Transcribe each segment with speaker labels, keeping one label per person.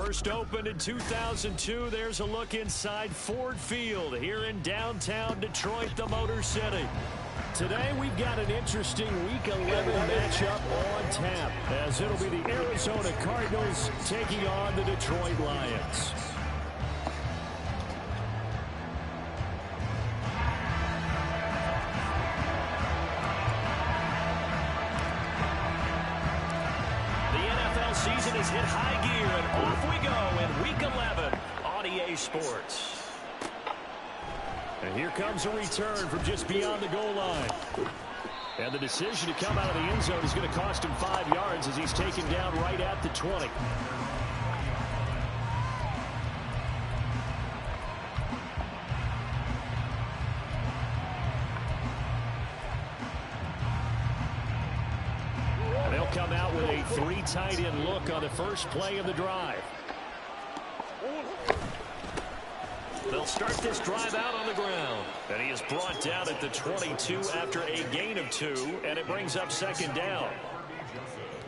Speaker 1: First opened in 2002, there's a look inside Ford Field here in downtown Detroit, the Motor City. Today we've got an interesting Week 11 matchup on tap, as it'll be the Arizona Cardinals taking on the Detroit Lions.
Speaker 2: Season has hit high gear, and off we go in Week 11 on EA Sports.
Speaker 1: And here comes a return from just beyond the goal line. And the decision to come out of the end zone is going to cost him 5 yards as he's taken down right at the 20. Come out with a 3 tight end look on the first play of the drive.
Speaker 2: They'll start this drive out on the ground.
Speaker 1: And he is brought down at the 22 after a gain of 2, and it brings up second down.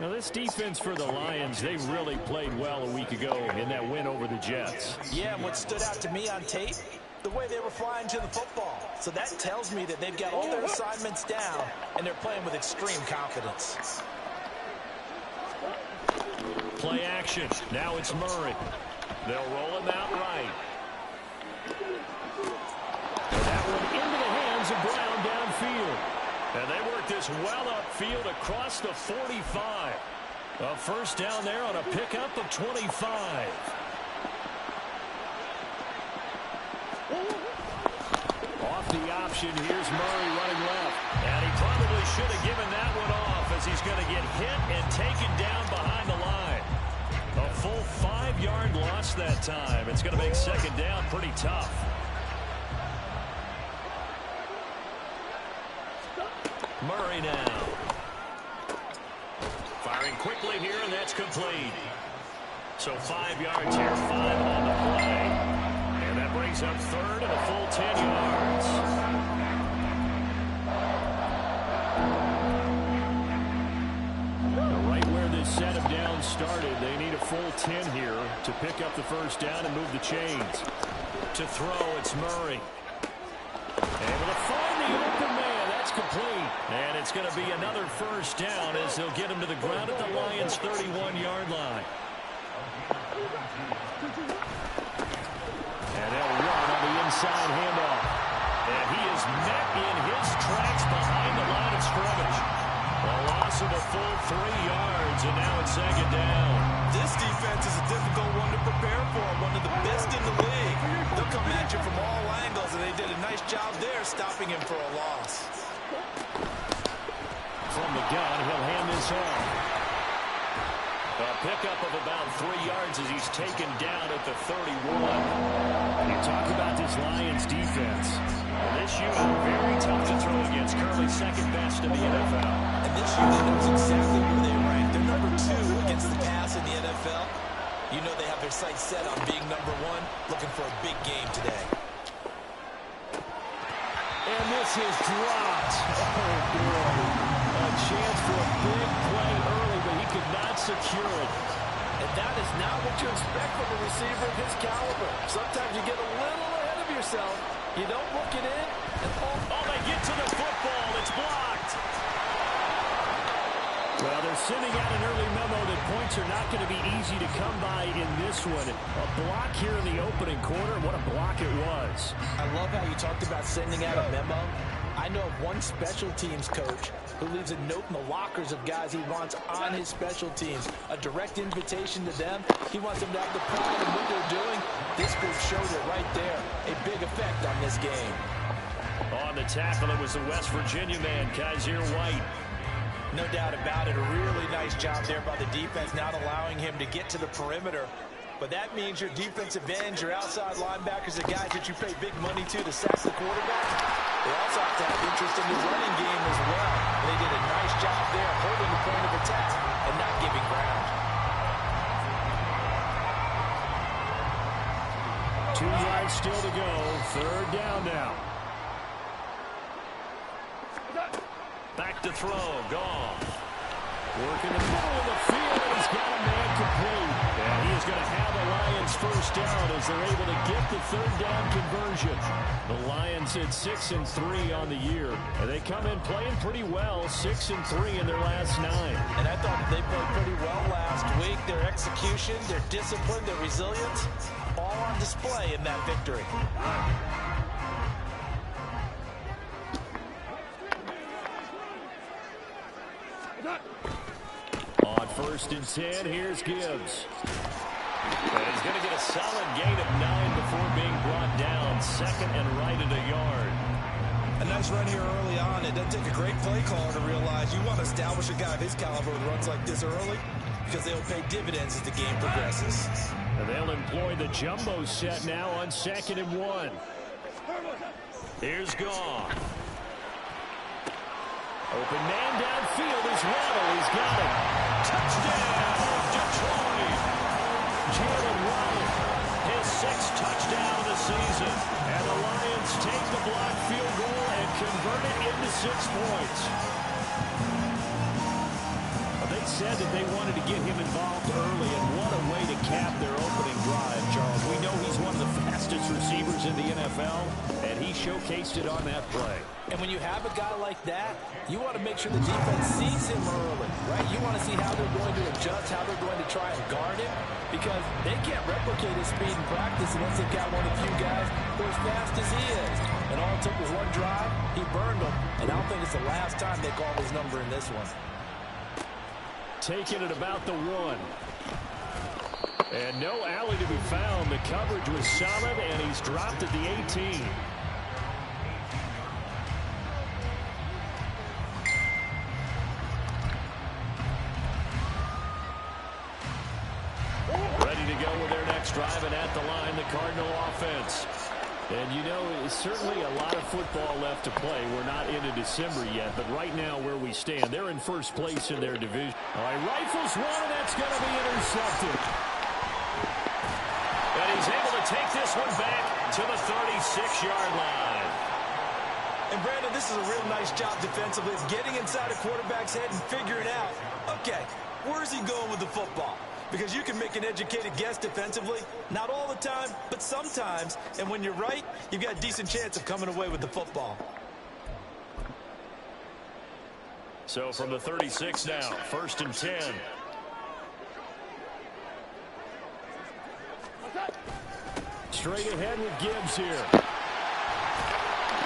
Speaker 1: Now this defense for the Lions, they really played well a week ago in that win over the Jets.
Speaker 3: Yeah, and what stood out to me on tape, the way they were flying to the football. So that tells me that they've got all their assignments down, and they're playing with extreme confidence.
Speaker 1: Play action. Now it's Murray. They'll roll him out right. That one into the hands of Brown downfield. And they work this well upfield across the 45. A first down there on a pickup of 25. Off the option, here's Murray running left. And he probably should have given that one off as he's going to get hit and taken down behind the line. A full 5-yard loss that time. It's going to make second down pretty tough. Murray now. Firing quickly here, and that's complete. So 5 yards here, 5 on the play. And that brings up third and a full 10 yards. Set of downs started. They need a full 10 here to pick up the first down and move the chains. To throw, it's Murray. Able to find the open man. That's complete. And it's going to be another first down as they'll get him to the ground at the Lions' 31-yard line. And they'll run on the inside handoff. And he is met in his tracks behind the line of scrimmage. A loss of a full 3 yards, and now it's second down.
Speaker 3: This defense is a difficult one to prepare for, one of the best in the league. They'll come at you from all angles, and they did a nice job there stopping him for a loss.
Speaker 1: From the gun, he'll hand this off. A pickup of about 3 yards as he's taken down at the 31. You talk about this Lions defense. This unit, very tough to throw against, currently second best in the NFL.
Speaker 3: And this unit knows exactly where they rank. They're number 2 against the pass in the NFL. You know they have their sights set on being number 1, looking for a big game today.
Speaker 1: And this is dropped. Oh, boy. A chance for a big play early, but he could not secure it.
Speaker 3: And that is not what you expect from a receiver of his caliber. Sometimes you get a little ahead of yourself. You don't look it in. And
Speaker 1: they get to the football. It's blocked. Well, they're sending out an early memo that points are not going to be easy to come by in this one. A block here in the opening quarter. What a block it was.
Speaker 3: I love how you talked about sending out a memo. I know of one special teams coach who leaves a note in the lockers of guys he wants on his special teams. A direct invitation to them. He wants them to have the pride in what they're doing. This group shows it right there. A big effect on this game.
Speaker 1: On the tackle, it was the West Virginia man, Kaiser White.
Speaker 3: No doubt about it. A really nice job there by the defense, not allowing him to get to the perimeter. But that means your defensive ends, your outside linebackers, the guys that you pay big money to sack the quarterback, they also have to have interest in the running game as well. They did a nice job there holding the point of attack and not giving ground.
Speaker 1: 2 yards still to go. Third down now. Back to throw. Goff. Working the middle of the field, and he's got a man complete. And he is going to have a lot first down as they're able to get the third down conversion. The Lions at 6-3 on the year. And they come in playing pretty well, 6-3 in their last 9.
Speaker 3: And I thought they played pretty well last week. Their execution, their discipline, their resilience, all on display in that victory.
Speaker 1: On 1st and 10, here's Gibbs. And he's going to get a solid gain of 9 before being brought down. Second and right at a yard.
Speaker 4: A nice run here early on. It doesn't take a great play caller to realize you want to establish a guy of his caliber with runs like this early because they'll pay dividends as the game progresses.
Speaker 1: And they'll employ the jumbo set now on 2nd and 1. Here's Goff. Open man downfield is Waddle. He's got it. Touchdown, Detroit. Jalen Waddle, his 6th touchdown of the season. And the Lions take the blocked field goal and convert it into 6 points. Well, they said that they wanted to get him involved early, and what a way to cap their opening drive, Charles. We know he's one of the fastest receivers in the NFL, and he showcased it on that play.
Speaker 3: And when you have a guy like that, you want to make sure the defense sees him early, right? You want to see how they're going to adjust, how they're going to try and guard him, because they can't replicate his speed in practice unless they've got one of the few guys who are as fast as he is. And all it took was one drive, he burned them, and I don't think it's the last time they call his number in this one.
Speaker 1: Taking it about the 1. And no alley to be found. The coverage was solid, and he's dropped at the 18. Ready to go with their next drive, and at the line, the Cardinal offense. And, you know, it's certainly a lot of football left to play. We're not into December yet, but right now where we stand, they're in first place in their division. All right, rifles one, and that's going to be intercepted. And he's able to take this one back to the 36-yard line.
Speaker 4: And, Brandon, this is a real nice job defensively. It's getting inside a quarterback's head and figuring out, okay, where's he going with the football? Because you can make an educated guess defensively. Not all the time, but sometimes. And when you're right, you've got a decent chance of coming away with the football.
Speaker 1: So from the 36 now, 1st and 10. Straight ahead with Gibbs here.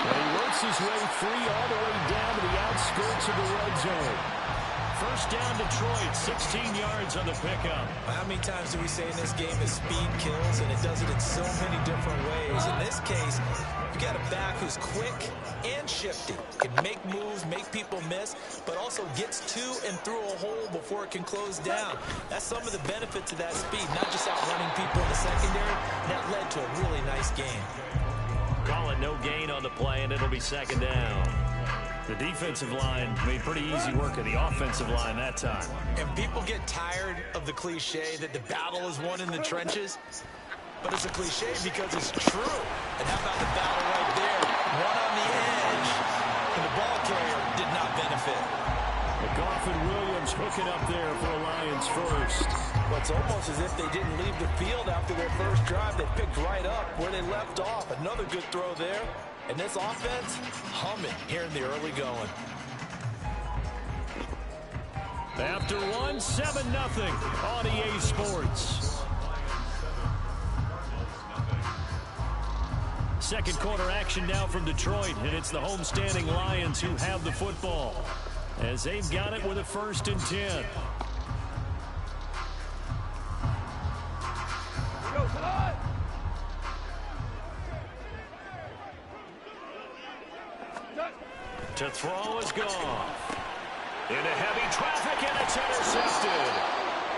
Speaker 1: And he works his way free all the way down to the outskirts of the red zone. First down, Detroit, 16 yards on the pickup.
Speaker 4: How many times do we say in this game that speed kills, and it does it in so many different ways? In this case, you've got a back who's quick and shifty, can make moves, make people miss, but also gets to and through a hole before it can close down. That's some of the benefits of that speed, not just outrunning people in the secondary. That led to a really nice game.
Speaker 1: Calling no gain on the play, and it'll be 2nd down. The defensive line made pretty easy work of the offensive line that time.
Speaker 4: And people get tired of the cliche that the battle is won in the trenches. But it's a cliche because it's true. And how about the battle right there? One on the edge. And the ball carrier did not benefit.
Speaker 1: Goff and Williams hooking up there for the Lions first.
Speaker 3: Well, it's almost as if they didn't leave the field after their first drive. They picked right up where they left off. Another good throw there. And this offense, humming here in the early going.
Speaker 1: After one, 7-0 on EA Sports. Second quarter action now from Detroit, and it's the homestanding Lions who have the football as they've got it with a 1st and 10. To throw is Goff. Into heavy traffic, and it's intercepted.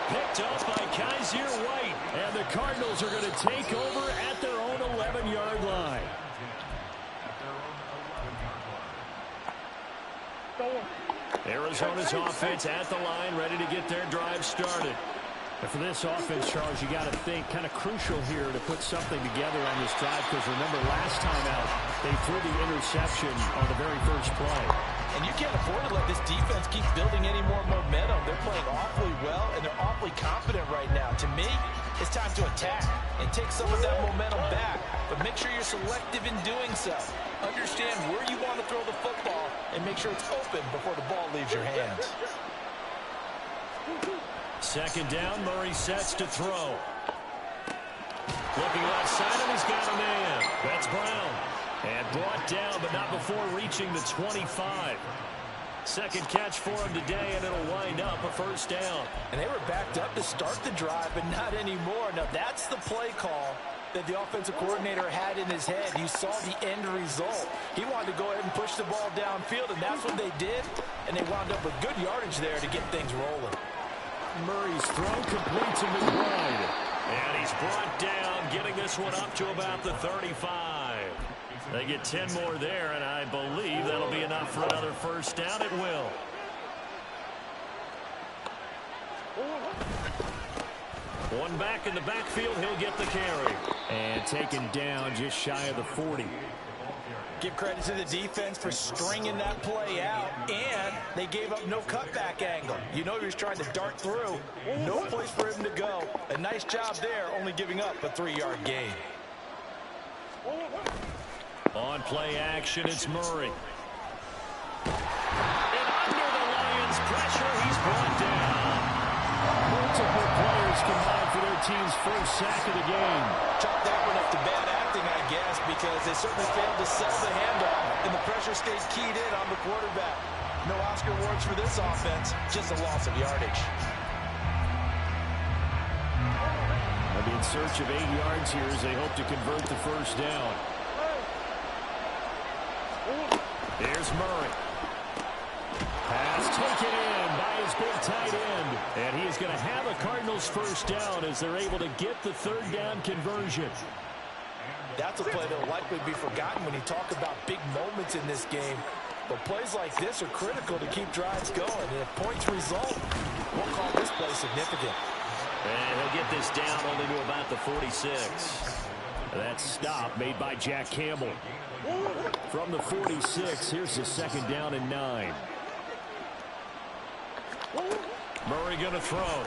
Speaker 1: Picked up by Kaiser White. And the Cardinals are going to take over at their own 11-yard line. Arizona's offense at the line, ready to get their drive started. And for this offense, Charles, you got to think kind of crucial here to put something together on this drive, because remember last time out, they threw the interception on the very first play.
Speaker 3: And you can't afford to let this defense keep building any more momentum. They're playing awfully well, and they're awfully confident right now. To me, it's time to attack and take some of that momentum back. But make sure you're selective in doing so. Understand where you want to throw the football and make sure it's open before the ball leaves your hands.
Speaker 1: Second down, Murray sets to throw. Looking left side, and he's got a man. That's Brown. And brought down, but not before reaching the 25. Second catch for him today, and it'll wind up a first down.
Speaker 3: And they were backed up to start the drive, but not anymore. Now, that's the play call that the offensive coordinator had in his head. You saw the end result. He wanted to go ahead and push the ball downfield, and that's what they did. And they wound up with good yardage there to get things rolling.
Speaker 1: Murray's throw complete to McBride. And he's brought down, getting this one up to about the 35. They get 10 more there, and I believe that'll be enough for another first down. It will. One back in the backfield, he'll get the carry. And taken down just shy of the 40.
Speaker 3: Give credit to the defense for stringing that play out, and they gave up no cutback angle. You know he was trying to dart through. No place for him to go. A nice job there, only giving up a 3-yard gain.
Speaker 1: On play action, it's Murray. And under the Lions' pressure, he's brought down. Multiple players combined for their team's first sack of the game.
Speaker 3: Chalk that one up to bad acting, I guess, because they certainly failed to sell the handoff, and the pressure stayed keyed in on the quarterback. No Oscar awards for this offense, just a loss of yardage.
Speaker 1: They'll be in search of 8 yards here as they hope to convert the first down. Here's Murray. Pass taken in by his big tight end. And he is going to have a Cardinals first down as they're able to get the third down conversion.
Speaker 3: That's a play that will likely be forgotten when you talk about big moments in this game. But plays like this are critical to keep drives going. And if points result, we'll call this play significant.
Speaker 1: And he'll get this down only to about the 46. That stop made by Jack Campbell. From the 46, here's the second down and 9. Murray going to throw. And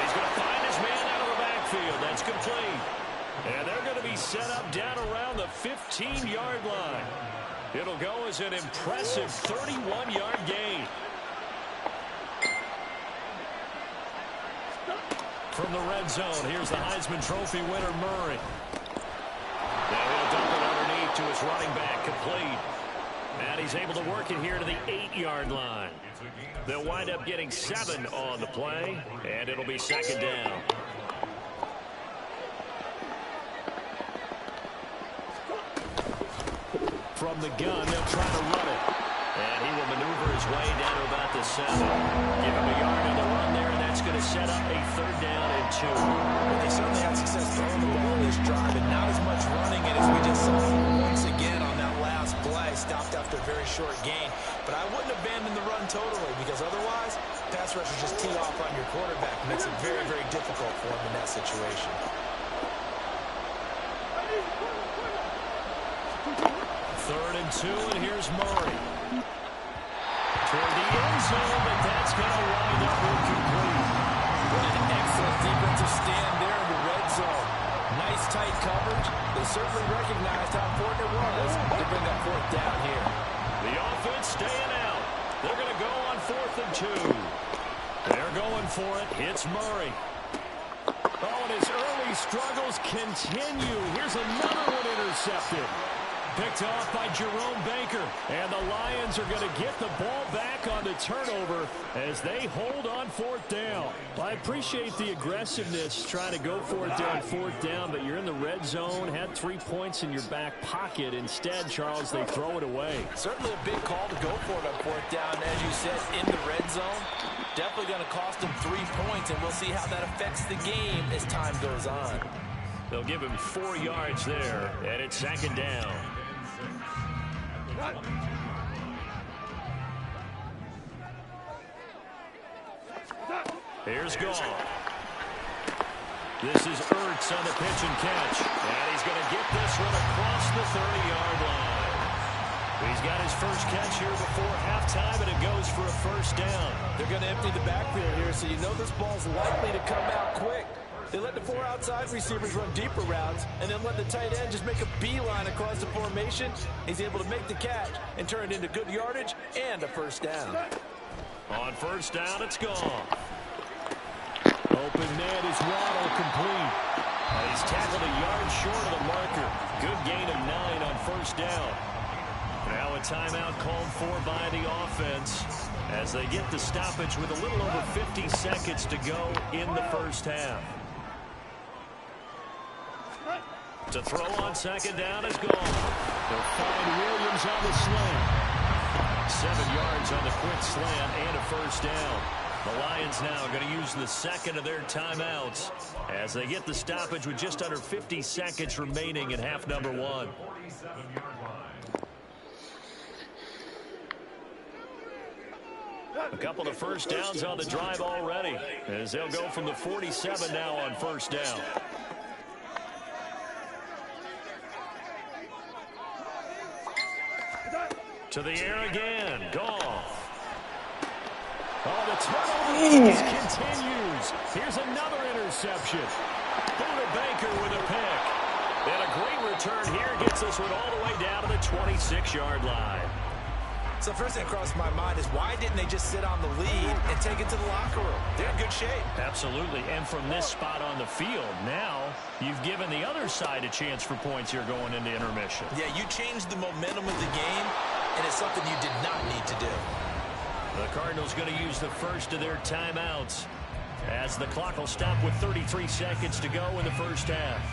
Speaker 1: he's going to find his man out of the backfield. That's complete. And they're going to be set up down around the 15-yard line. It'll go as an impressive 31-yard gain. From the red zone, here's the Heisman Trophy winner, Murray. Now he'll dump it underneath to his running back, complete. And he's able to work it here to the 8-yard line. They'll wind up getting 7 on the play, and it'll be second down. From the gun, they'll try to run it. And he will maneuver his way down to about the 7. Give him a yard on the run there, and that's going to set up a third down and 2.
Speaker 3: Well, they certainly had success throwing the ball this drive, and not as much running it as we just saw once again on that last play. Stopped after a very short gain. But I wouldn't abandon the run totally, because otherwise, pass rushers just tee off on your quarterback. Makes it very, very difficult for him in that situation.
Speaker 1: Third and 2, and here's Murray. Toward the end zone, but that's going to wind up incomplete.
Speaker 3: What an excellent defensive stand there in the red zone. Nice tight coverage. They certainly recognized how important it was to bring that fourth down here.
Speaker 1: The offense staying out. They're going to go on 4th and 2. They're going for it. It's Murray. Oh, and his early struggles continue. Here's another one intercepted. Picked off by Jerome Baker. And the Lions are going to get the ball back on the turnover as they hold on 4th down. I appreciate the aggressiveness trying to go for it on 4th down, but you're in the red zone, had 3 points in your back pocket. Instead, Charles, they throw it away.
Speaker 3: Certainly a big call to go for it on 4th down, as you said, in the red zone. Definitely going to cost them 3 points, and we'll see how that affects the game as time goes on.
Speaker 1: They'll give him 4 yards there, and it's second down. Here's Goff. This is Ertz on the pitch and catch. And he's going to get this one across the 30-yard line. He's got his first catch here before halftime, and it goes for a first down.
Speaker 4: They're going to empty the backfield here, so you know this ball's likely to come out quick. They let the 4 outside receivers run deeper routes, and then let the tight end just make a beeline across the formation. He's able to make the catch and turn it into good yardage and a first down.
Speaker 1: On first down, it's gone. Open man is Waddle complete. And he's tackled a yard short of the marker. Good gain of 9 on first down. Now a timeout called for by the offense as they get the stoppage with a little over 50 seconds to go in the first half. To throw on second down is gone. They'll find Williams on the slant. 7 yards on the quick slant and a first down. The Lions now going to use the second of their timeouts as they get the stoppage with just under 50 seconds remaining in half number 1. A couple of first downs on the drive already as they'll go from the 47 now on first down. To the air again. Goff. Oh, the turnover continues. Here's another interception. Buda Baker with a pick. And a great return here gets this one all the way down to the 26-yard line.
Speaker 4: So first thing that crossed my mind is why didn't they just sit on the lead and take it to the locker room? They're in good shape.
Speaker 1: Absolutely. And from this spot on the field, now you've given the other side a chance for points here going into intermission.
Speaker 4: Yeah, you changed the momentum of the game, and it's something you did not need to do.
Speaker 1: The Cardinals going to use the first of their timeouts as the clock will stop with 33 seconds to go in the first half.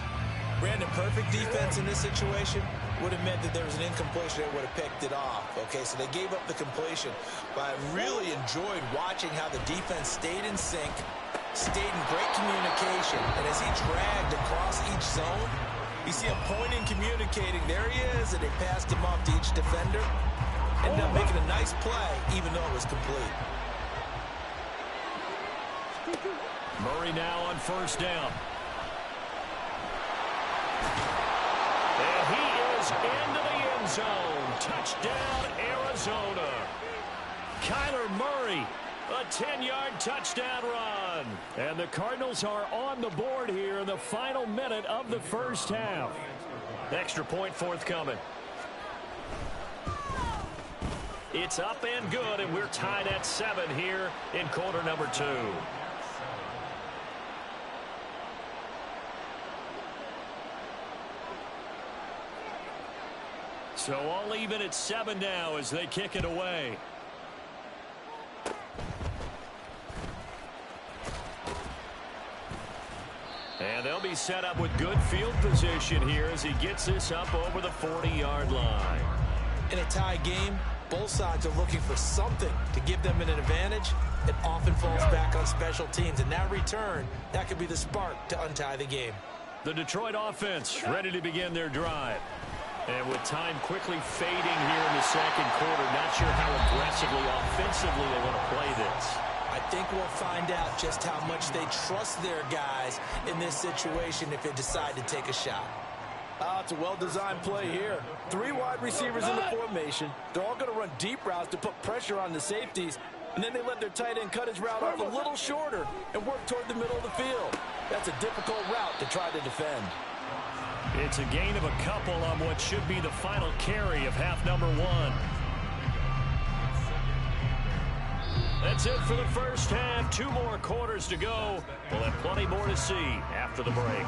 Speaker 4: Brandon, perfect defense in this situation would have meant that there was an incompletion that would have picked it off. Okay, so they gave up the completion. But I really enjoyed watching how the defense stayed in sync, stayed in great communication, and as he dragged across each zone, you see him pointing, communicating. There he is, and they passed him off to each defender. Ended up making a nice play, even though it was complete.
Speaker 1: Murray now on first down. And he is into the end zone. Touchdown, Arizona. Kyler Murray, a 10-yard touchdown run. And the Cardinals are on the board here in the final minute of the first half. Extra point forthcoming. It's up and good, and we're tied at 7 here in quarter number 2. So all even at 7 now as they kick it away. And they'll be set up with good field position here as he gets this up over the 40-yard line.
Speaker 4: In a tie game, both sides are looking for something to give them an advantage. It often falls back on special teams. And that return, that could be the spark to untie the game.
Speaker 1: The Detroit offense ready to begin their drive. And with time quickly fading here in the second quarter, not sure how aggressively, offensively they want to play this.
Speaker 4: I think we'll find out just how much they trust their guys in this situation if they decide to take a shot.
Speaker 5: It's a well-designed play here. 3 wide receivers in the formation. They're all going to run deep routes to put pressure on the safeties. And then they let their tight end cut his route off a little shorter and work toward the middle of the field. That's a difficult route to try to defend.
Speaker 1: It's a gain of a couple on what should be the final carry of half number 1. That's it for the first half. 2 more quarters to go. We'll have plenty more to see after the break.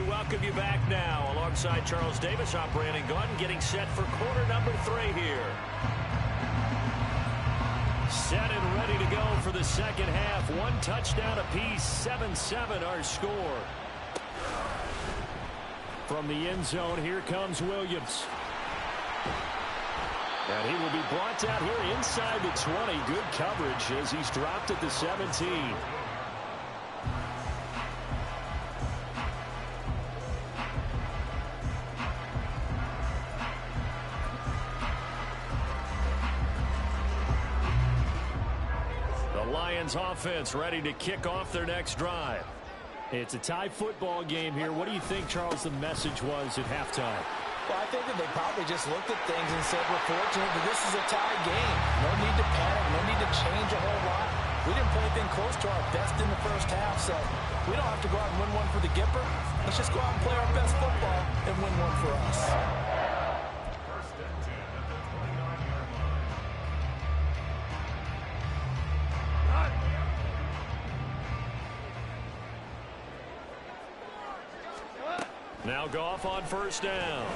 Speaker 1: Welcome you back now alongside Charles Davis. I'm Brandon Gaudin getting set for quarter number 3 here. Set and ready to go for the second half. 1 touchdown apiece, 7-7 our score. From the end zone, here comes Williams. And he will be brought down here inside the 20. Good coverage as he's dropped at the 17. Lions offense ready to kick off their next drive.
Speaker 5: It's a tie football game here. What do you think, Charles, the message was at halftime?
Speaker 4: Well, I think that they probably just looked at things and said, we're fortunate that this is a tie game. No need to panic, no need to change a whole lot. We didn't play anything close to our best in the first half, so we don't have to go out and win one for the Gipper. Let's just go out and play our best football and win one for us.
Speaker 1: Now Goff on first down.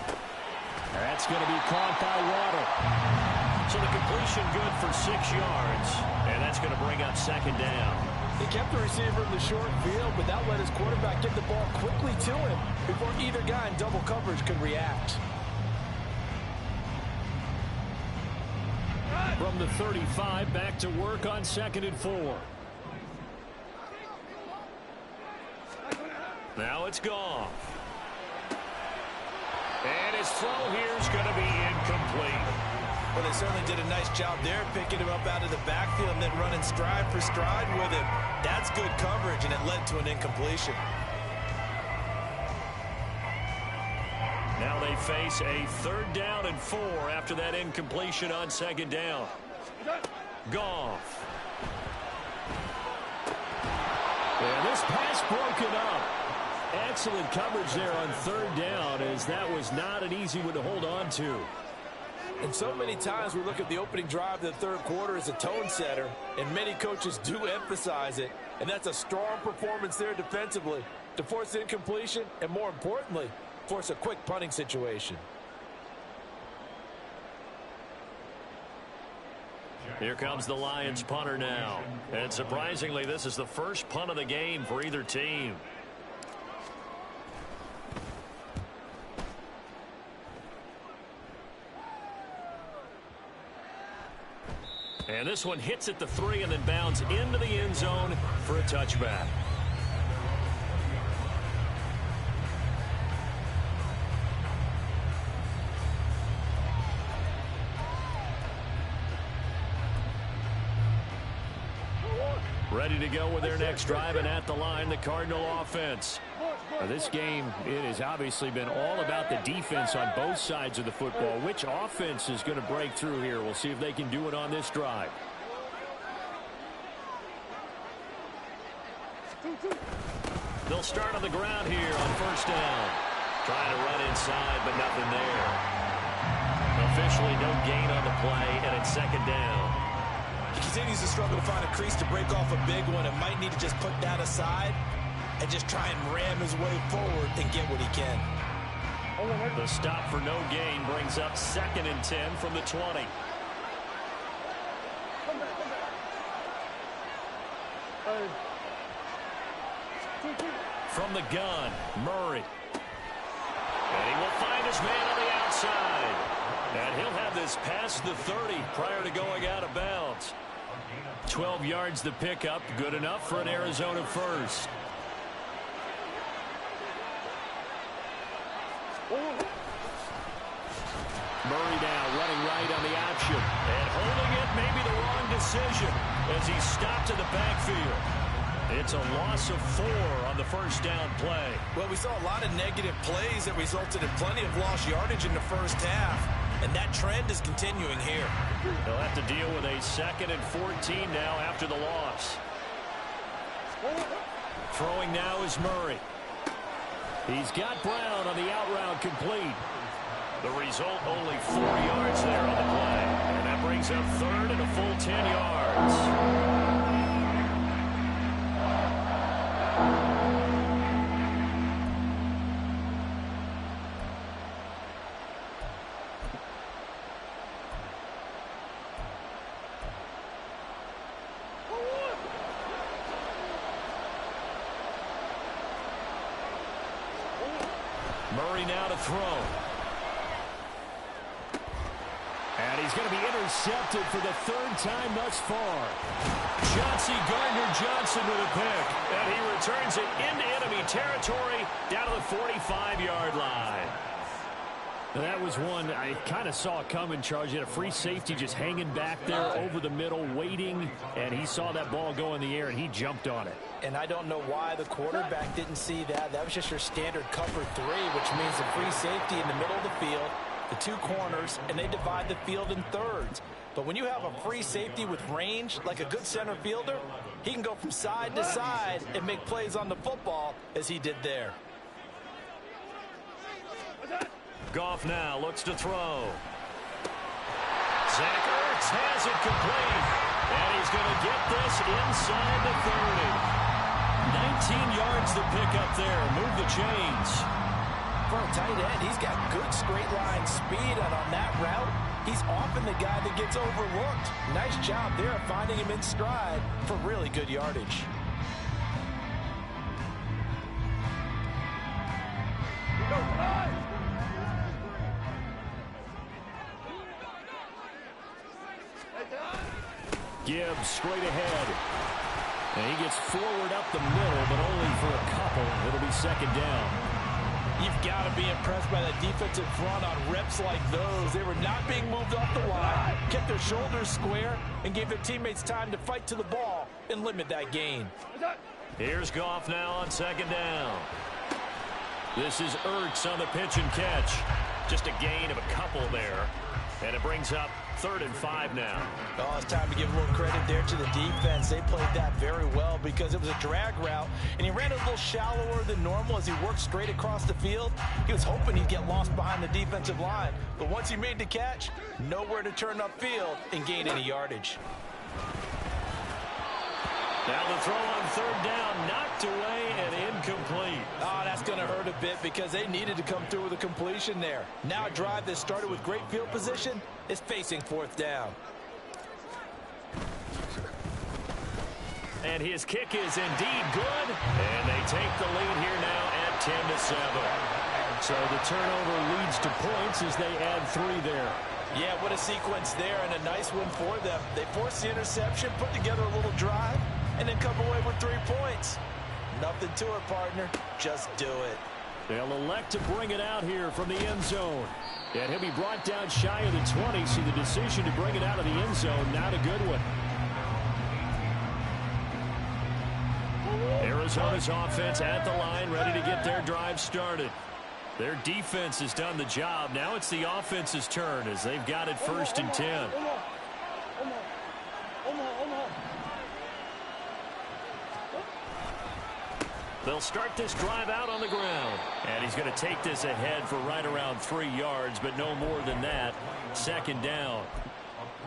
Speaker 5: That's going to be caught by Waddle.
Speaker 1: So the completion good for 6 yards, and that's going to bring up second down.
Speaker 5: He kept the receiver in the short field, but that let his quarterback get the ball quickly to him before either guy in double coverage could react.
Speaker 1: From the 35, back to work on 2nd and 4. Now it's Goff. And his throw here is going to be incomplete.
Speaker 4: Well, they certainly did a nice job there, picking him up out of the backfield and then running stride for stride with him. That's good coverage, and it led to an incompletion.
Speaker 1: Now they face a 3rd down and 4 after that incompletion on 2nd down. Goff.
Speaker 5: And this pass broken up. Excellent coverage there on 3rd down, as that was not an easy one to hold on to. And so many times we look at the opening drive of the third quarter as a tone setter, and many coaches do emphasize it. And that's a strong performance there defensively to force incompletion and, more importantly, force a quick punting situation.
Speaker 1: Here comes the Lions punter now. And surprisingly, this is the first punt of the game for either team. And this one hits at the 3 and then bounds into the end zone for a touchback. Ready to go with their next drive, and at the line, the Cardinal offense.
Speaker 5: This game, it has obviously been all about the defense on both sides of the football. Which offense is going to break through here? We'll see if they can do it on this drive.
Speaker 1: They'll start on the ground here on first down. Trying to run inside, but nothing there. Officially no gain on the play, and it's 2nd down.
Speaker 4: He continues to struggle to find a crease to break off a big one and might need to just put that aside and just try and ram his way forward and get what he can.
Speaker 1: The stop for no gain brings up 2nd and 10 from the 20. From the gun, Murray. And he will find his man on the outside. And he'll have this past the 30 prior to going out of bounds. 12 yards the pickup, good enough for an Arizona first. Murray now running right on the option. And holding it may be the wrong decision as he's stopped in the backfield. It's a loss of 4 on the first down play.
Speaker 4: Well, we saw a lot of negative plays that resulted in plenty of lost yardage in the first half. And that trend is continuing here.
Speaker 1: They'll have to deal with a 2nd and 14 now after the loss. Throwing now is Murray.
Speaker 5: He's got Brown on the out route complete.
Speaker 1: The result, only 4 yards there on the play. And that brings up 3rd and a full 10 yards. Murray now to throw.
Speaker 5: And he's going to be intercepted for the 3rd time thus far.
Speaker 1: Chauncey Gardner-Johnson with a pick. And he returns it into enemy territory down to the 45-yard line. That was one I kind of saw coming, Charles. You had a free safety just hanging back there over the middle, waiting, and he saw that ball go in the air, and he jumped on it.
Speaker 5: And I don't know why the quarterback didn't see that. That was just your standard cover 3, which means the free safety in the middle of the field, the 2 corners, and they divide the field in thirds. But when you have a free safety with range, like a good center fielder, he can go from side to side and make plays on the football as he did there.
Speaker 1: Goff now looks to throw. Zach Ertz has it complete. And he's going to get this inside the 30. 19 yards to pick up there. Move the chains.
Speaker 5: For a tight end, he's got good straight line speed, and on that route, he's often the guy that gets overlooked. Nice job there finding him in stride for really good yardage.
Speaker 1: Gibbs straight ahead. And he gets forward up the middle, but only for a couple. It'll be second down.
Speaker 5: You've got to be impressed by that defensive front on reps like those. They were not being moved off the line, kept their shoulders square, and gave their teammates time to fight to the ball and limit that gain.
Speaker 1: Here's Goff now on second down. This is Ertz on the pitch and catch. Just a gain of a couple there. And it brings up 3rd and 5 now.
Speaker 5: Oh, it's time to give a little credit there to the defense. They played that very well because it was a drag route, and he ran a little shallower than normal as he worked straight across the field. He was hoping he'd get lost behind the defensive line, but once he made the catch, nowhere to turn upfield and gain any yardage.
Speaker 1: Now the throw on 3rd down, knocked away and incomplete.
Speaker 5: Oh, that's going to hurt a bit because they needed to come through with a completion there. Now a drive that started with great field position is facing 4th down.
Speaker 1: And his kick is indeed good. And they take the lead here now at 10-7. So the turnover leads to points as they add 3 there.
Speaker 5: Yeah, what a sequence there, and a nice one for them. They forced the interception, put together a little drive, and then come away with 3 points. Nothing to it, partner. Just do it.
Speaker 1: They'll elect to bring it out here from the end zone. And he'll be brought down shy of the 20, so the decision to bring it out of the end zone, not a good one. Arizona's offense at the line, ready to get their drive started. Their defense has done the job. Now it's the offense's turn as they've got it 1st and 10. They'll start this drive out on the ground. And he's going to take this ahead for right around 3 yards, but no more than that. 2nd down.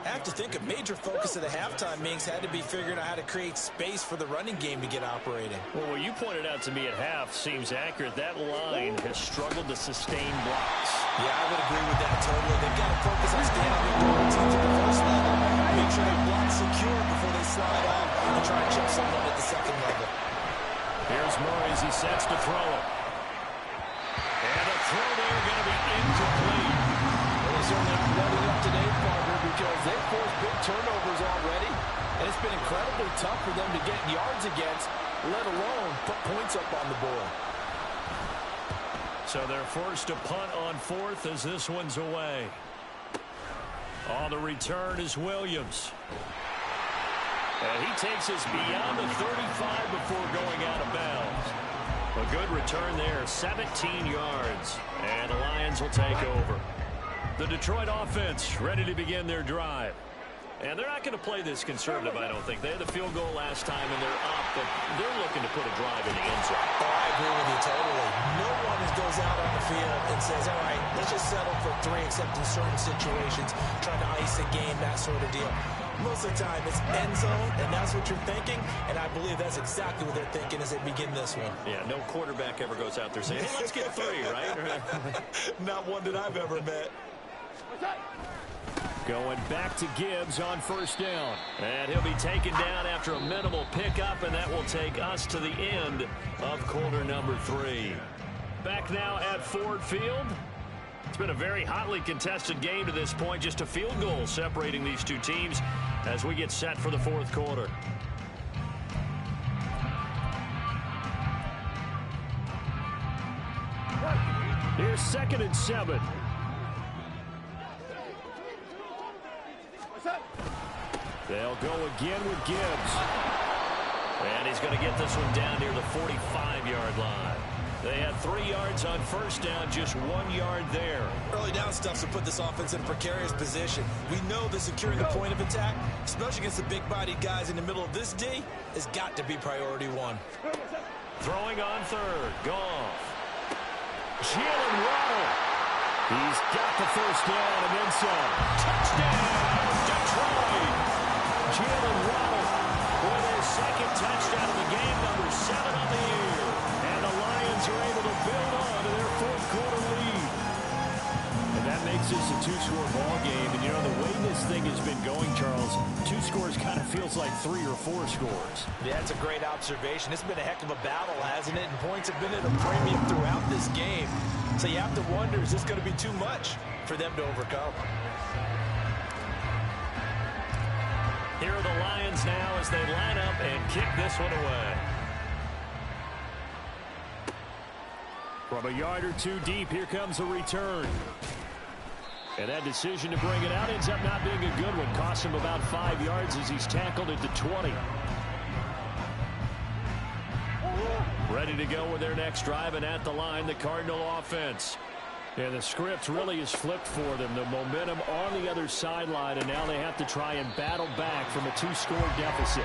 Speaker 4: I have to think a major focus of the halftime meetings had to be figuring out how to create space for the running game to get operating.
Speaker 1: Well, what you pointed out to me at half seems accurate. That line has struggled to sustain blocks.
Speaker 4: Yeah, I would agree with that totally. They've got to focus on staying on their guards into the first level. Make sure they block secure before they slide off and try and chip someone at the second level.
Speaker 1: Here's Murray as he sets to throw it. And a throw there going to be incomplete.
Speaker 5: Well, they certainly aren't letting up today, partner, because they've forced big turnovers already, and it's been incredibly tough for them to get yards against, let alone put points up on the board.
Speaker 1: So they're forced to punt on 4th as this one's away. On the return is Williams. And he takes us beyond the 35 before going out of bounds. A good return there, 17 yards. And the Lions will take over. The Detroit offense ready to begin their drive. And they're not going to play this conservative, I don't think. They had the field goal last time, and they're up, but they're looking to put a drive in the end zone.
Speaker 4: Oh, I agree with you totally. No one goes out on the field and says, all right, let's just settle for 3, except in certain situations, trying to ice a game, that sort of deal. Most of the time, it's end zone, and that's what you're thinking, and I believe that's exactly what they're thinking as they begin this one.
Speaker 1: Yeah, no quarterback ever goes out there saying, hey, let's get 3, right?
Speaker 4: Not one that I've ever met.
Speaker 1: Going back to Gibbs on 1st down. And he'll be taken down after a minimal pickup, and that will take us to the end of quarter number 3. Back now at Ford Field. It's been a very hotly contested game to this point. Just a field goal separating these two teams as we get set for the 4th quarter. Here's 2nd and 7. They'll go again with Gibbs.
Speaker 2: And he's going to get this one down near the 45-yard line. They had 3 yards on first down, just 1 yard there.
Speaker 4: Early down stuff to put this offense in a precarious position. We know that securing the point of attack, especially against the big-bodied guys in the middle of this D, has got to be priority one.
Speaker 2: Throwing on third. Goff.
Speaker 1: Jalen Waddle. He's got the first down and then some. Touchdown, Detroit. Jalen Waddle with his second touchdown of the game, number 7 on the year. And the Lions are able to build on to their fourth-quarter lead. And that makes this a 2-score ball game. And, you know, the way this thing has been going, Charles, 2 scores kind of feels like 3 or 4 scores.
Speaker 3: Yeah, that's a great observation. It's been a heck of a battle, hasn't it? And points have been at a premium throughout this game. So you have to wonder, is this going to be too much for them to overcome?
Speaker 2: Here are the Lions now as they line up and kick this one away.
Speaker 1: From a yard or 2 deep, here comes a return. And that decision to bring it out ends up not being a good one. Costs him about 5 yards as he's tackled at the 20. Ready to go with their next drive, and at the line, the Cardinal offense. And the script really is flipped for them. The momentum on the other sideline, and now they have to try and battle back from a 2-score deficit.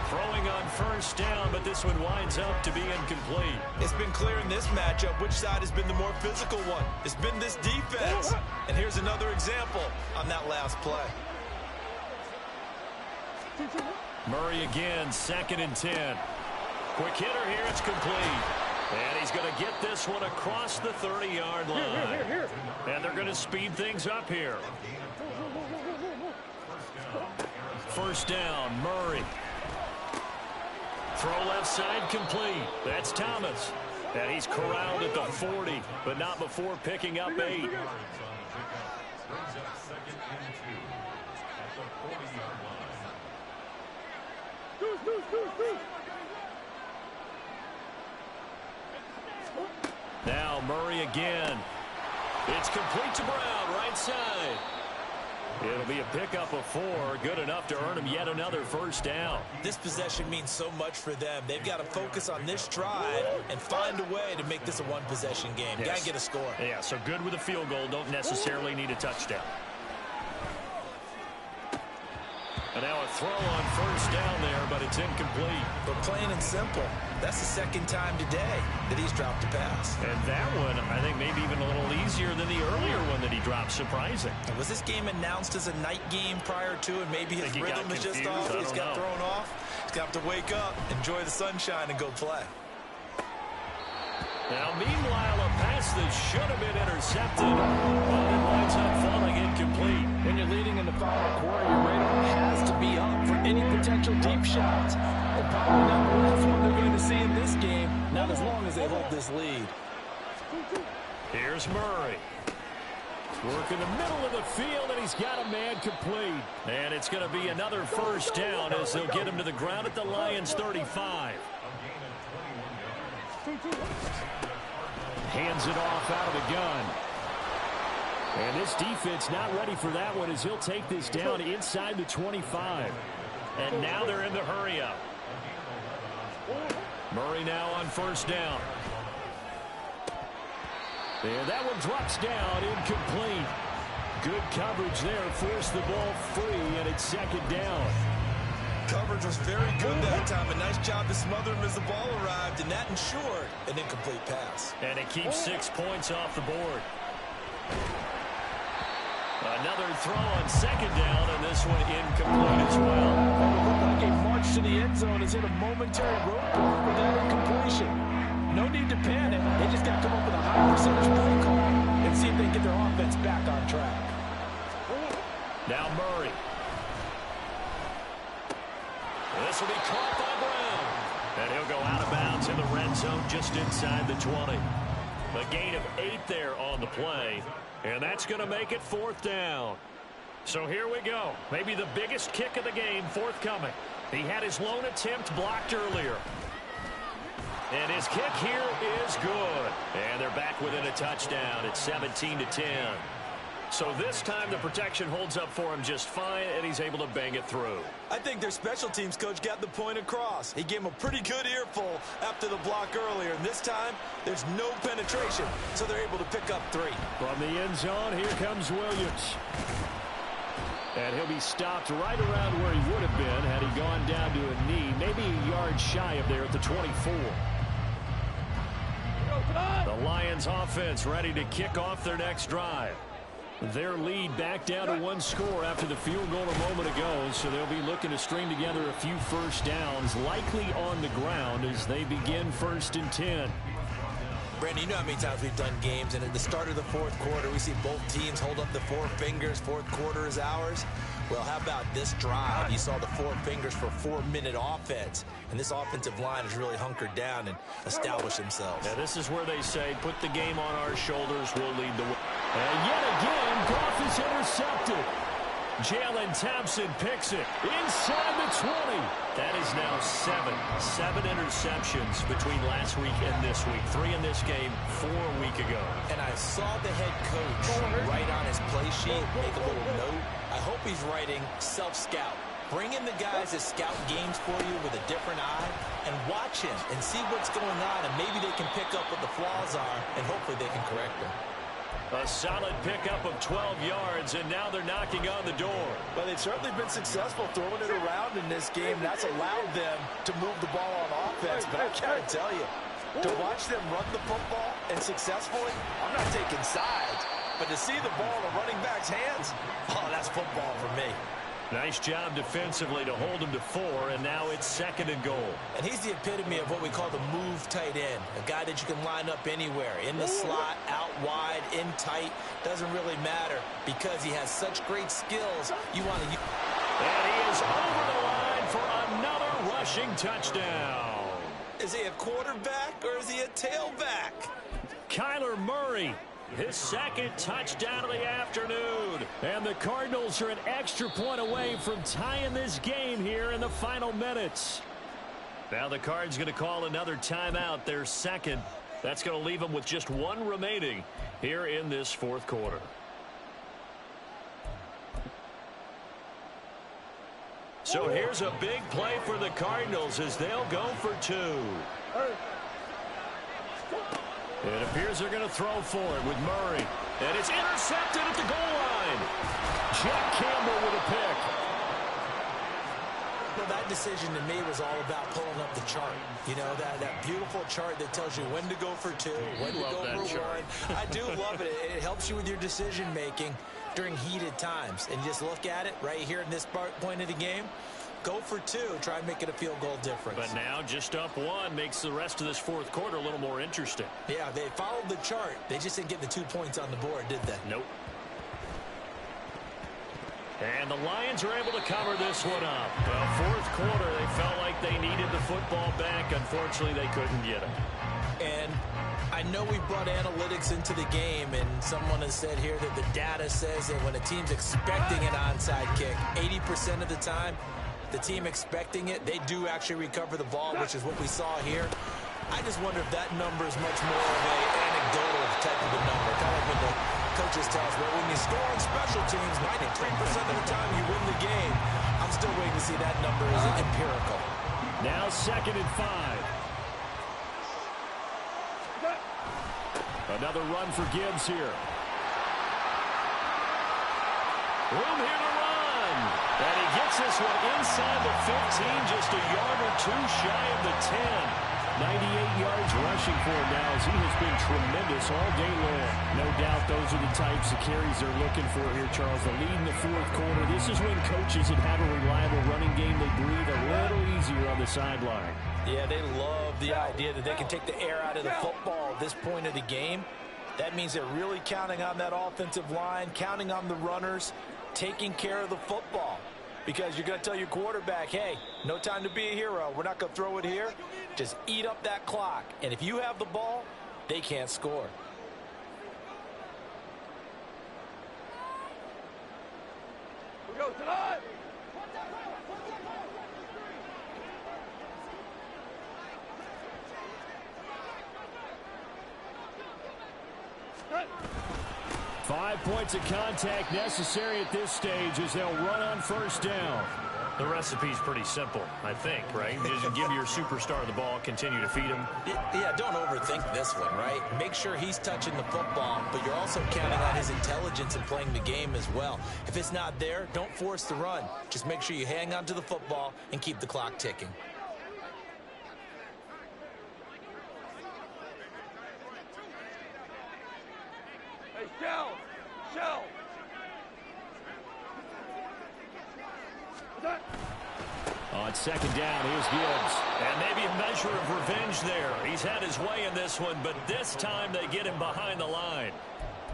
Speaker 2: Throwing on first down, but this one winds up to be incomplete.
Speaker 4: It's been clear in this matchup which side has been the more physical one. It's been this defense. And here's another example on that last play.
Speaker 2: Murray again, 2nd and 10. Quick hitter here, it's complete. And he's going to get this one across the 30-yard line. And they're going to speed things up here. First down, Murray. Throw left side complete. That's Thomas. And he's corralled at the 40, but not before picking up 8. Now Murray again. It's complete to Brown, right side. It'll be a pickup of 4, good enough to earn him yet another first down.
Speaker 4: This possession means so much for them. They've got to focus on this drive and find a way to make this a one-possession game.
Speaker 2: Yes.
Speaker 4: Got to get a score.
Speaker 2: Yeah, so good with a field goal. Don't necessarily need a touchdown. And now a throw on first down there, but it's incomplete.
Speaker 4: But plain and simple, that's the second time today that he's dropped a pass.
Speaker 2: And that one, I think, maybe even a little easier than the earlier one that he dropped. Surprising.
Speaker 4: And was this game announced as a night game prior to, and maybe his rhythm is just off? He's got thrown off. He's got to wake up, enjoy the sunshine, and go play.
Speaker 2: Now, meanwhile, a pass that should have been intercepted, but it winds up falling incomplete.
Speaker 5: When you're leading in the final quarter, your radar has to be up for any potential deep shots. And probably not the last one they're going to see in this game, not as long as they hold this lead.
Speaker 2: Here's Murray.
Speaker 1: Work in the middle of the field, and he's got a man complete.
Speaker 2: And it's going to be another first down as they'll get him to the ground at the Lions' 35.
Speaker 1: Hands it off out of the gun. And this defense not ready for that one as he'll take this down inside the 25.
Speaker 2: And now they're in the hurry-up.
Speaker 1: Murray now on first down. And that one drops down, incomplete. Good coverage there, forced the ball free, and it's 2nd down.
Speaker 4: Coverage was very good that time. A nice job to smother him as the ball arrived, and that ensured an incomplete pass.
Speaker 2: And it keeps 6 points off the board. Another throw on 2nd down, and this one incomplete as well.
Speaker 5: It looked like a march to the end zone has hit a momentary roadblock with that incompletion. No need to panic. They just got to come up with a high percentage play call and see if they can get their offense back on track.
Speaker 2: Now Murray. This will be caught by Brown. And he'll go out of bounds in the red zone just inside the 20. A gain of 8 there on the play. And that's going to make it 4th down. So here we go. Maybe the biggest kick of the game forthcoming. He had his lone attempt blocked earlier. And his kick here is good. And they're back within a touchdown. It's 17-10. So this time the protection holds up for him just fine, and he's able to bang it through.
Speaker 4: I think their special teams coach got the point across. He gave him a pretty good earful after the block earlier, and this time there's no penetration, so they're able to pick up 3.
Speaker 1: From the end zone, here comes Williams. And he'll be stopped right around where he would have been had he gone down to a knee, maybe a yard shy of there at the 24. The Lions offense ready to kick off their next drive. Their lead back down to 1 score after the field goal a moment ago, so they'll be looking to string together a few first downs, likely on the ground as they begin 1st and 10.
Speaker 4: Brandon, you know how many times we've done games, and at the start of the 4th quarter, we see both teams hold up the 4 fingers, 4th quarter is ours. Well, how about this drive? You saw the 4 fingers for 4-minute offense, and this offensive line has really hunkered down and established themselves.
Speaker 2: Now, this is where they say, put the game on our shoulders, we'll lead the way.
Speaker 1: And yet again, Goff is intercepted. Jalen Thompson picks it inside the 20.
Speaker 2: That is now 7 interceptions between last week and this week. 3 in this game, 4 a week ago.
Speaker 4: And I saw the head coach write on his play sheet, make a little note. I hope he's writing self-scout. Bring in the guys that scout games for you with a different eye and watch him and see what's going on, and maybe they can pick up what the flaws are, and hopefully they can correct them.
Speaker 2: A solid pickup of 12 yards, and now they're knocking on the door.
Speaker 5: But they've certainly been successful throwing it around in this game. That's allowed them to move the ball on offense. But I gotta tell you, to watch them run the football and successfully, I'm not taking sides. But to see the ball in a running back's hands, oh, that's football for me.
Speaker 2: Nice job defensively to hold him to 4, and now it's 2nd and goal.
Speaker 4: And he's the epitome of what we call the move tight end, a guy that you can line up anywhere, in the slot, out wide, in tight, doesn't really matter because he has such great skills. You want to use.
Speaker 2: And he is over the line for another rushing touchdown.
Speaker 4: Is he a quarterback or is he a tailback?
Speaker 1: Kyler Murray, his 2nd touchdown of the afternoon. And the Cardinals are an extra point away from tying this game here in the final minutes.
Speaker 2: Now the Cards going to call another timeout, their 2nd. That's going to leave them with just 1 remaining here in this 4th quarter. So here's a big play for the Cardinals as they'll go for 2.
Speaker 1: It appears they're going to throw for it with Murray. And it's intercepted at the goal line. Jack Campbell with a pick.
Speaker 4: Well, that decision to me was all about pulling up the chart. You know, that beautiful chart that tells you when to go for 2, when to go for 1. I do love it. It helps you with your decision-making during heated times. And just look at it right here in this point of the game. Go for 2. Try and make it a field goal difference.
Speaker 2: But now just up 1 makes the rest of this 4th quarter a little more interesting.
Speaker 4: Yeah, they followed the chart. They just didn't get the 2 points on the board, did they?
Speaker 2: Nope. And the Lions are able to cover this one up. Well, 4th quarter, they felt like they needed the football back. Unfortunately, they couldn't get it.
Speaker 4: And I know we brought analytics into the game, and someone has said here that the data says that when a team's expecting an onside kick, 80% of the time, the team expecting it, they do actually recover the ball, which is what we saw here. I just wonder if that number is much more of an anecdotal type of a number. Kind of like when the coaches tell us, well, when you score on special teams, 93% of the time you win the game. I'm still waiting to see that number is empirical.
Speaker 1: Now 2nd and 5. Another run for Gibbs here. Room here to run. And he gets this one inside the 15, just a yard or 2 shy of the 10. 98 yards rushing for him now as he has been tremendous all day long. No doubt those are the types of carries they're looking for here, Charles. The lead in the 4th quarter. This is when coaches that have a reliable running game, they breathe a little easier on the sideline.
Speaker 5: Yeah, they love the idea that they can take the air out of the football at this point of the game. That means they're really counting on that offensive line, counting on the runners, taking care of the football. Because you're going to tell your quarterback, hey, no time to be a hero. We're not going to throw it here. Just eat up that clock. And if you have the ball, they can't score. We go tonight.
Speaker 1: 5 points of contact necessary at this stage as they'll run on first down.
Speaker 2: The recipe's pretty simple, I think, right? Just give your superstar the ball, continue to feed him.
Speaker 4: Yeah, don't overthink this one, right? Make sure he's touching the football, but you're also counting on his intelligence in playing the game as well. If it's not there, don't force the run. Just make sure you hang on to the football and keep the clock ticking.
Speaker 5: Hey, Shell!
Speaker 1: On second down, here's Gibbs.
Speaker 2: And maybe a measure of revenge there. He's had his way in this one, but this time they get him behind the line.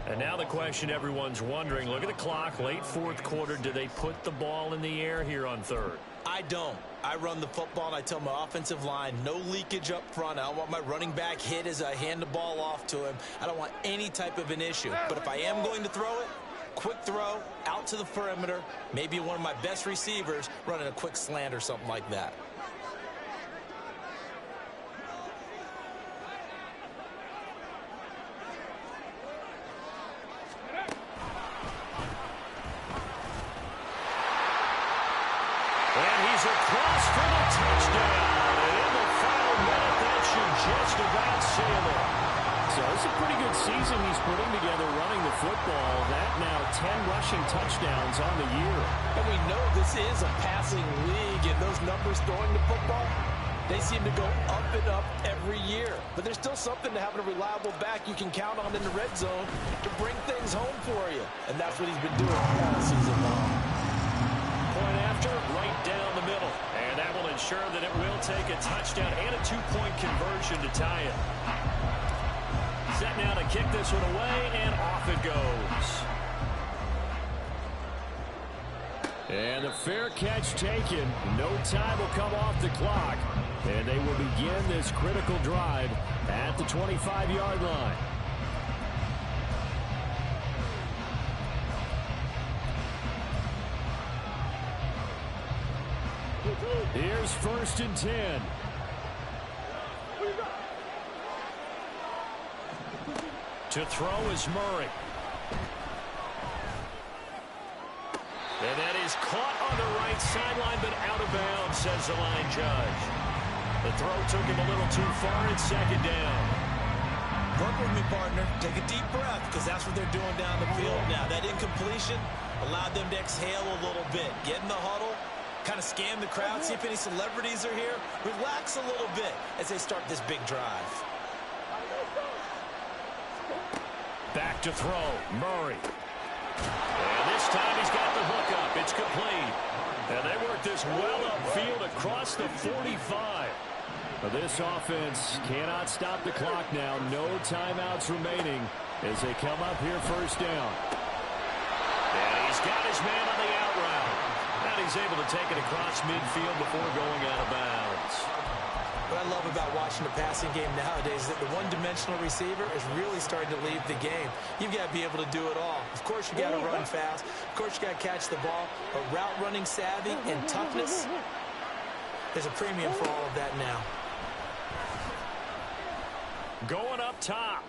Speaker 2: And now the question everyone's wondering, look at the clock, late fourth quarter, do they put the ball in the air here on third?
Speaker 4: I don't. I run the football, and I tell my offensive line, no leakage up front. I don't want my running back hit as I hand the ball off to him. I don't want any type of an issue. But if I am going to throw it, quick throw, out to the perimeter, maybe one of my best receivers running a quick slant or something like that.
Speaker 2: And he's across for the touchdown. And in the final minute, that should just about seal it.
Speaker 1: So it's a pretty good season he's putting together running the football. That now 10 rushing touchdowns on the year.
Speaker 5: And we know this is a passing league, and those numbers throwing the football, they seem to go up and up every year. But there's still something to having a reliable back you can count on in the red zone to bring things home for you. And that's what he's been doing all season long.
Speaker 2: Point after, right down the middle. And that will ensure that it will take a touchdown and a two-point conversion to tie it. Set now to kick this one away, and off it goes.
Speaker 1: And a fair catch taken. No time will come off the clock. And they will begin this critical drive at the 25-yard line. Here's 1st and 10.
Speaker 2: To throw is Murray. And that is caught on the right sideline, but out of bounds, says the line judge. The throw took him a little too far. It's second down.
Speaker 4: Work with me, partner. Take a deep breath, because that's what they're doing down the field now. That incompletion allowed them to exhale a little bit. Get in the huddle, kind of scan the crowd, see if any celebrities are here. Relax a little bit as they start this big drive.
Speaker 2: Back to throw, Murray. And this time he's got the hook up. It's complete. And they work this well upfield across the 45.
Speaker 1: This offense cannot stop the clock now. No timeouts remaining as they come up here first down.
Speaker 2: And he's got his man on the out route. And he's able to take it across midfield before going out of bounds.
Speaker 4: What I love about watching the passing game nowadays is that the one-dimensional receiver is really starting to lead the game. You've got to be able to do it all. Of course, you got to run fast. Of course, you got to catch the ball. But route running savvy and toughness, there's a premium for all of that now.
Speaker 2: Going up top.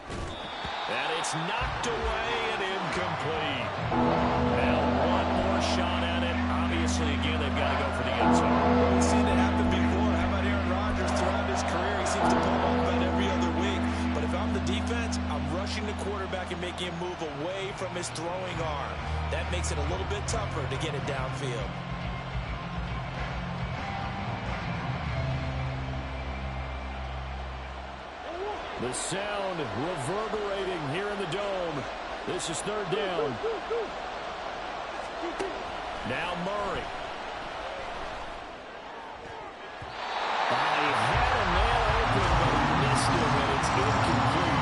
Speaker 2: And it's knocked away and incomplete. Now one more shot at it. Obviously, again, they've got to go for the end zone.
Speaker 5: We've seen it happen before. How about Aaron Rodgers throughout his career? He seems to pull off about every other week. But if I'm the defense, I'm rushing the quarterback and making him move away from his throwing arm. That makes it a little bit tougher to get it downfield.
Speaker 1: The sound reverberating here in the dome. This is 3rd down.
Speaker 2: Now Murray.
Speaker 1: He had a man open, but he missed him, and it's incomplete.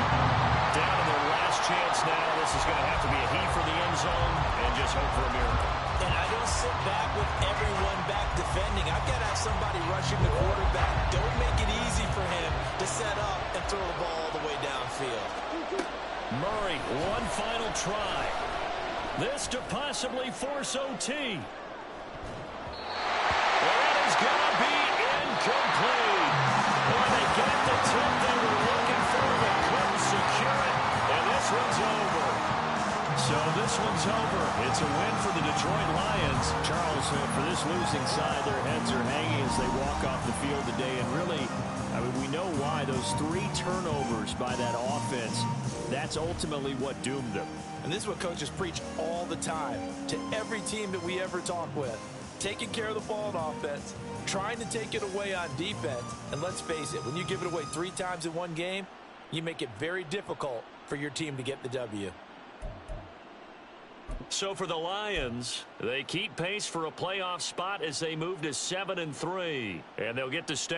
Speaker 2: Down to their last chance now. This is going to have to be a heave for the end zone and just hope for a miracle.
Speaker 4: And I don't sit back with everyone back defending. I've got to have somebody rushing the quarterback. Don't make it easy for him to set up and throw the ball all the way downfield.
Speaker 2: Murray, one final try. This to possibly force OT. That is going to be incomplete. Well, they got the tip they were looking for, but couldn't secure it. And this one's over.
Speaker 1: it's a win for the Detroit Lions. Charles, for this losing side, their heads are hanging as they walk off the field today. And really, I mean, we know why. Those 3 turnovers by that offense, that's ultimately what doomed them.
Speaker 5: And this is what coaches preach all the time to every team that we ever talk with. Taking care of the ball on offense, trying to take it away on defense. And let's face it, when you give it away 3 times in one game, you make it very difficult for your team to get the W.
Speaker 2: So for the Lions, they keep pace for a playoff spot as they move to 7-3. And they'll get to stay